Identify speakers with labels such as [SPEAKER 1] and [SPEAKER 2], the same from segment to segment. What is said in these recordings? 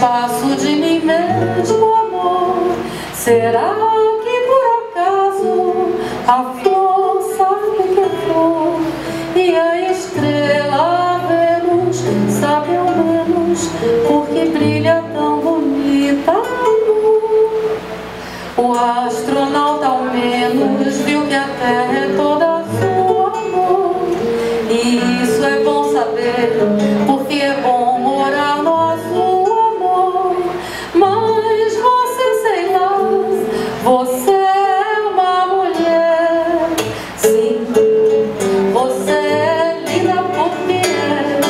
[SPEAKER 1] espaço de mim mesmo, amor. Será que por acaso a flor sabe que é flor e a estrela Vênus sabe ao menos porque brilha tão bonita, amor? O astronauta ao menos viu que a Terra é toda azul, amor. E isso é bom saber, porque é bom morar no azul, amor. Mas você, sei lá, você é uma mulher. Sim, você é linda porque é.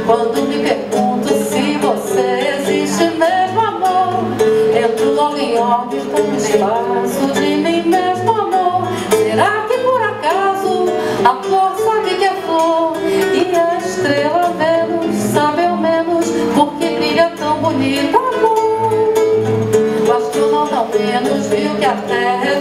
[SPEAKER 1] Quando me pergunto se você existe mesmo, amor, entro logo em órbita no espaço de mim mesmo, amor. Será que por acaso a flor sabe que é flor e a estrela Vênus sabe ao menos porque brilha tão bonita, amor? O astronauta ao menos viu que a Terra é